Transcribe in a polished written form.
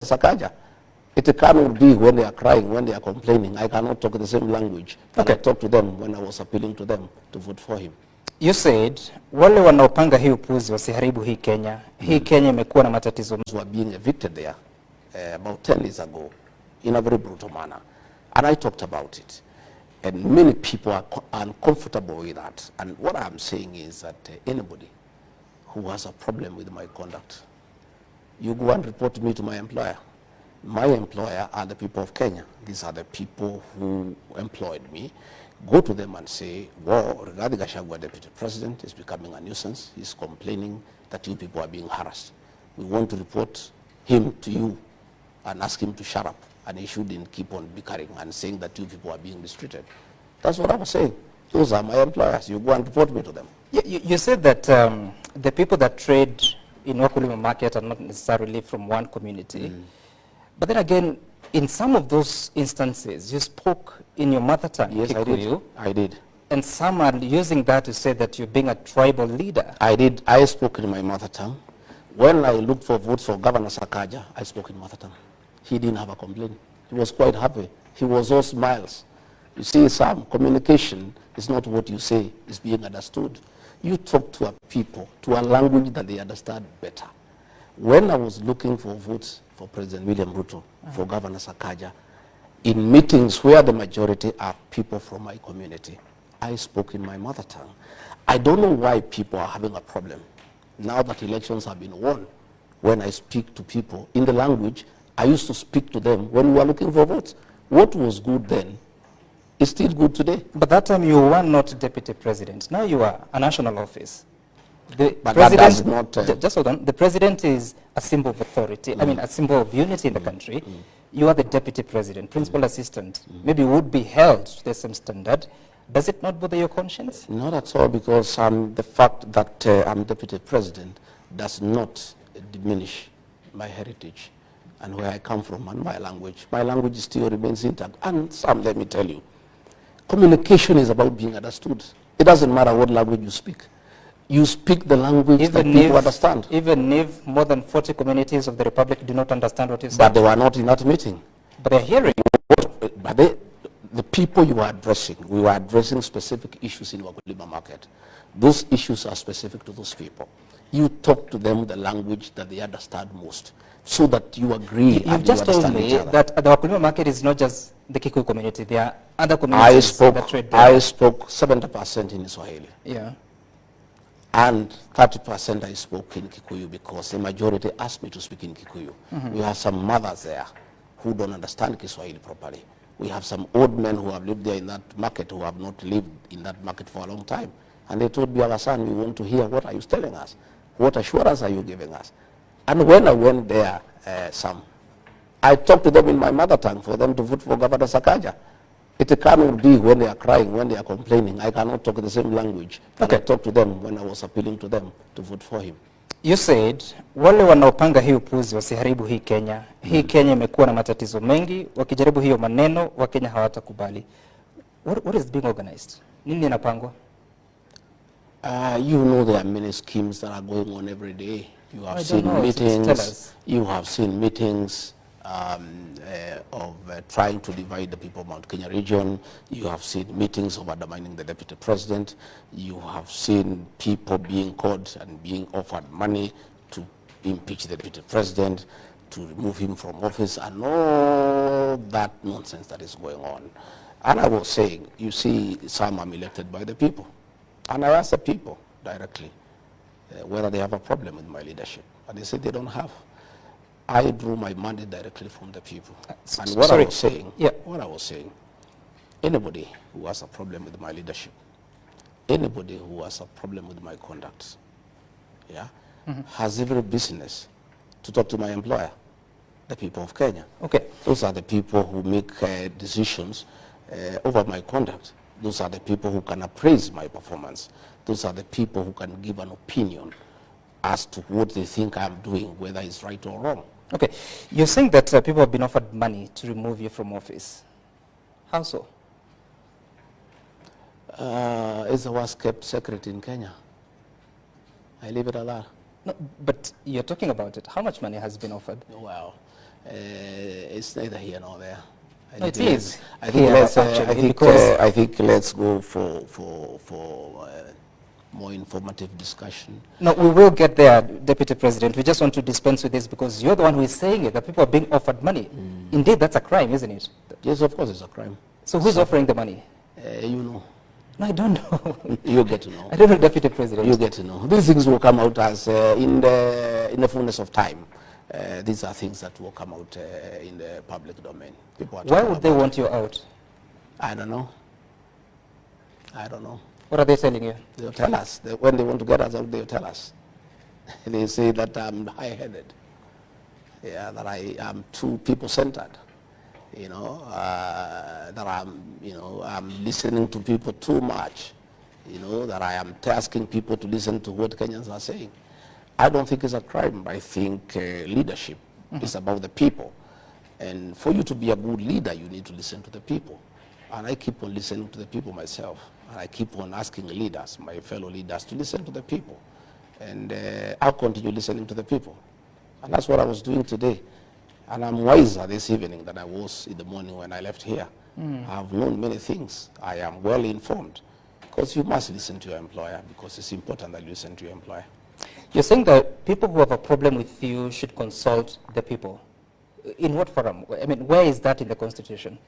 Sakaja. It cannot be when they are crying, when they are complaining. I cannot talk the same language that I talked to them when I was appealing to them to vote for him. You said, wale wanaopanga hii upuzi wasiharibu hii Kenya. Hii Kenya imekuwa na matatizo. Were being evicted there about 10 years ago in a very brutal manner. And I talked about it. And many people are uncomfortable with that. And what I'm saying is that anybody who has a problem with my conduct, you go and report me to my employer. My employer are the people of Kenya. These are the people who employed me. Go to them and say, well, Rigathi Gachagua, deputy president, is becoming a nuisance. He's complaining that you people are being harassed. We want to report him to you and ask him to shut up. And he shouldn't keep on bickering and saying that you people are being mistreated. That's what I was saying. Those are my employers. You go and report me to them. You said that the people that trade in Wakulima market are not necessarily from one community. But then again, in some of those instances, you spoke in your mother tongue, yes, Kikuyu. I did. And some are using that to say that you're being a tribal leader. I did. I spoke in my mother tongue. When I looked for votes for Governor Sakaja, I spoke in mother tongue. He didn't have a complaint. He was quite happy. He was all smiles. You see, some communication is not what you say, it's being understood. You talk to a people, to a language that they understand better. When I was looking for votes for President William Ruto, for Governor Sakaja, in meetings where the majority are people from my community, I spoke in my mother tongue. I don't know why people are having a problem. Now that elections have been won, when I speak to people in the language I used to speak to them when we were looking for votes. What was good then is still good today. But that time you were not deputy president. Now you are a national office. The but president, that does not... just hold on. The president is a symbol of authority. I mean, a symbol of unity in the country. You are the deputy president, principal assistant. Maybe would be held to the same standard. Does it not bother your conscience? Not at all, because the fact that I'm deputy president does not diminish my heritage and where I come from and my language. My language still remains intact. And some, let me tell you, communication is about being understood. It doesn't matter what language you speak. You speak the language that people understand. Even if more than 40 communities of the Republic do not understand what you say. But they were not in that meeting. But they're hearing. But the people you are addressing, we were addressing specific issues in Wakulima market. Those issues are specific to those people. You talk to them the language that they understand most, so that you agree. You've just told me that the Wakulima market is not just the Kikuyu community. There are other communities that trade there. I spoke 70% in Swahili. Yeah. And 30% I spoke in Kikuyu because the majority asked me to speak in Kikuyu. We have some mothers there who don't understand Kiswahili properly. We have some old men who have lived there in that market who have not lived in that market for a long time. And they told me, our son, we want to hear what are you telling us? What assurance are you giving us? And when I went there, I talked to them in my mother tongue for them to vote for Governor Sakaja. It cannot be when they are crying, when they are complaining. I cannot talk the same language that I talked to them when I was appealing to them to vote for him. You said, wale wanaopanga hii upuzi wasiharibu hii Kenya. Hii Kenya imekuwa na matatizo mengi. Wakijaribu hiyo maneno, Wakenya hawatakubali. What is being organized? Nini inapangwa? You know there are many schemes that are going on every day. You have seen meetings. You have seen meetings of trying to divide the people of Mount Kenya region. You have seen meetings of undermining the deputy president. You have seen people being caught and being offered money to impeach the deputy president, to remove him from office, and all that nonsense that is going on. And I was saying, you see, some are elected by the people. And I asked the people directly whether they have a problem with my leadership. And they said they don't have. I drew my mandate directly from the people. And what I was saying, anybody who has a problem with my leadership, anybody who has a problem with my conduct, has every business to talk to my employer, the people of Kenya. Okay. Those are the people who make decisions over my conduct. Those are the people who can appraise my performance. Those are the people who can give an opinion as to what they think I'm doing, whether it's right or wrong. Okay. You're saying that people have been offered money to remove you from office. How so? It's the worst kept secret in Kenya. I leave it a lot. No, but you're talking about it. How much money has been offered? Well, It's neither here nor there. No, it is. I think let's go for more informative discussion. No, we will get there, Deputy President. We just want to dispense with this because you're the one who is saying it, that people are being offered money. Indeed, that's a crime, isn't it? Yes, of course it's a crime. So who's offering the money? You know. No, I don't know. You get to know. I don't know, Deputy President. You get to know. These things will come out as in the fullness of time. These are things that will come out in the public domain. Why would they want you out? I don't know. I don't know. What are they telling you? They'll tell us. When they want to get us out, they'll tell us. They say that I'm high-headed. Yeah, that I am too people-centered. You know, that I'm listening to people too much. You know, that I am tasking people to listen to what Kenyans are saying. I don't think it's a crime. I think leadership is about the people. And for you to be a good leader, you need to listen to the people. And I keep on listening to the people myself. And I keep on asking leaders, my fellow leaders, to listen to the people. And I'll continue listening to the people. And that's what I was doing today. And I'm wiser this evening than I was in the morning when I left here. I've known many things. I am well informed. Because you must listen to your employer, because it's important that you listen to your employer. You're saying that people who have a problem with you should consult the people. In what forum? I mean, where is that in the Constitution?